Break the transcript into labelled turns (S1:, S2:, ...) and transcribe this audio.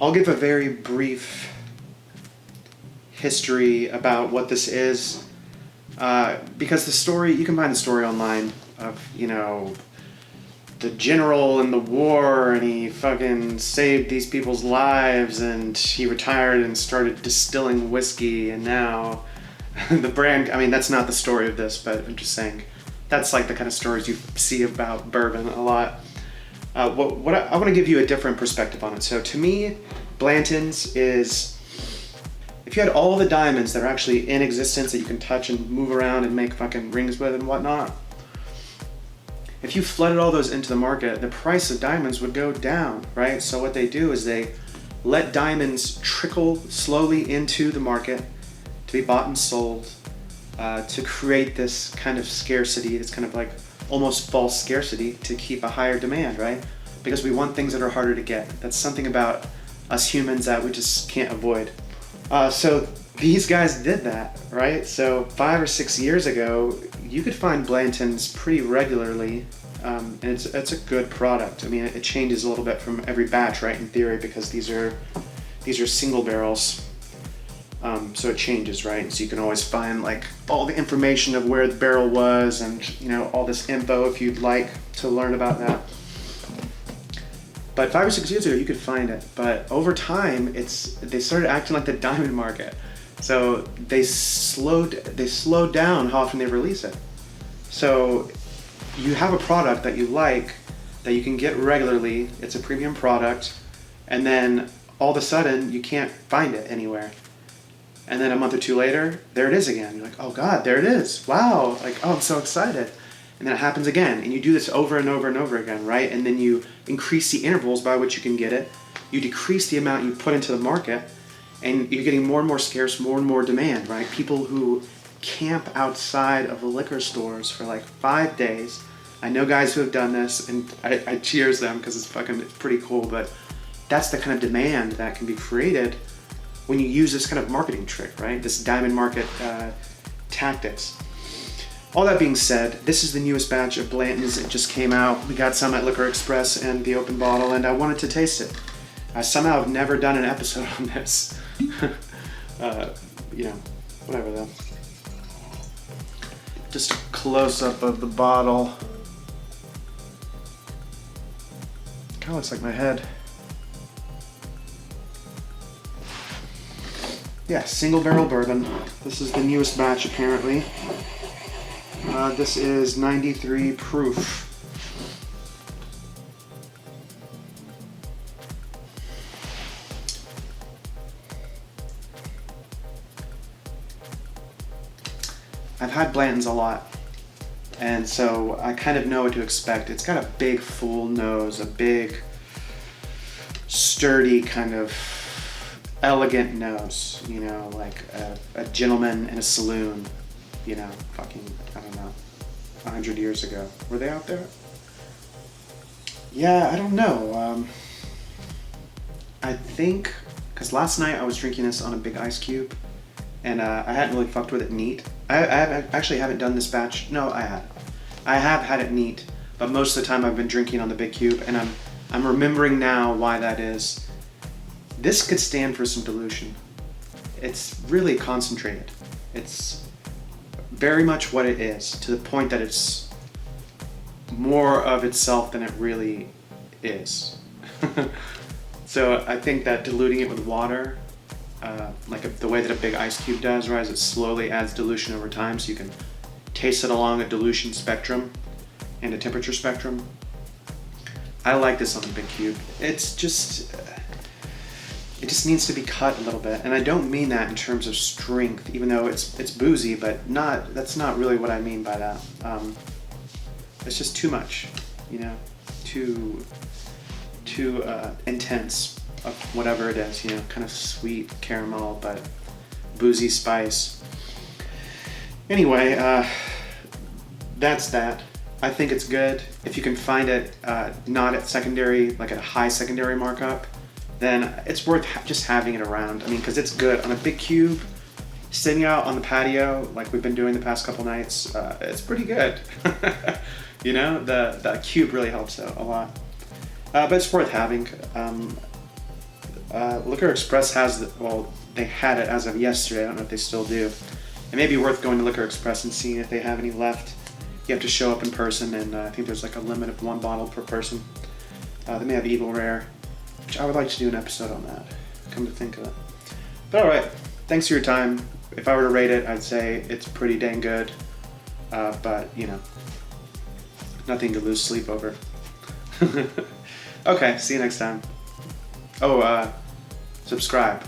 S1: I'll give a very brief history about what this is, because the story, you can find the story online of, you know, the general in the war, and he fucking saved these people's lives, and he retired and started distilling whiskey, and now the brand, I mean, that's not the story of this, but I'm just saying that's like the kind of stories you see about bourbon a lot. I want to give you a different perspective on it. So to me, Blanton's is, if you had all the diamonds that are actually in existence that you can touch and move around and make fucking rings with and whatnot, if you flooded all those into the market, the price of diamonds would go down, right? So what they do is they let diamonds trickle slowly into the market to be bought and sold, to create this kind of scarcity, this kind of like almost false scarcity to keep a higher demand, right? Because we want things that are harder to get. That's something about us humans that we just can't avoid. So these guys did that, right? So 5 or 6 years ago, you could find Blanton's pretty regularly, and it's a good product. I mean, it changes a little bit from every batch, right? In theory, because these are single barrels, so it changes, right? So you can always find like all the information of where the barrel was, and you know, all this info if you'd like to learn about that. But 5 or 6 years ago, you could find it. But over time, they started acting like the diamond market. So they slowed down how often they release it. So you have a product that you like, that you can get regularly, it's a premium product, and then all of a sudden you can't find it anywhere. And then a month or two later, there it is again. You're like, oh God, there it is. Wow, like, oh, I'm so excited. And then it happens again, and you do this over and over and over again, right? And then you increase the intervals by which you can get it. You decrease the amount you put into the market, and you're getting more and more scarce, more and more demand, right? People who camp outside of the liquor stores for like 5 days. I know guys who have done this, and I cheers them because it's pretty cool, but that's the kind of demand that can be created when you use this kind of marketing trick, right? This diamond market tactics. All that being said, this is the newest batch of Blanton's. It just came out. We got some at Liquor Express and the open bottle, and I wanted to taste it. I somehow have never done an episode on this. You know, whatever though. Just a close-up of the bottle. Kind of looks like my head. Yeah, single barrel bourbon. This is the newest batch apparently. This is 93 proof. I've had Blanton's a lot, and so I kind of know what to expect. It's got a big full nose, a big sturdy kind of elegant nose, you know, like a gentleman in a saloon, you know, fucking, I don't know, 100 years ago. Were they out there? Yeah, I don't know. I think, because last night I was drinking this on a big ice cube, and I hadn't really fucked with it neat. I actually haven't done this batch. No, I have. I have had it neat, but most of the time I've been drinking on the big cube, and I'm remembering now why that is. This could stand for some dilution. It's really concentrated. It's very much what it is, to the point that it's more of itself than it really is. So I think that diluting it with water, like the way that a big ice cube does, right, is it slowly adds dilution over time, so you can taste it along a dilution spectrum and a temperature spectrum. I like this on the big cube. It just needs to be cut a little bit, and I don't mean that in terms of strength, even though it's boozy, but that's not really what I mean by that. It's just too much, you know, too intense of whatever it is, you know, kind of sweet caramel, but boozy spice. Anyway, that's that. I think it's good. If you can find it not at secondary, like at a high secondary markup, then it's worth just having it around. I mean, because it's good on a big cube, sitting out on the patio like we've been doing the past couple nights. It's pretty good. You know, the cube really helps out a lot. But it's worth having. Liquor Express has, they had it as of yesterday. I don't know if they still do. It may be worth going to Liquor Express and seeing if they have any left. You have to show up in person, and I think there's like a limit of 1 bottle per person. They may have Evil Rare, which I would like to do an episode on that, come to think of it. But alright, thanks for your time. If I were to rate it, I'd say it's pretty dang good. But, you know, nothing to lose sleep over. Okay, see you next time. Oh, subscribe.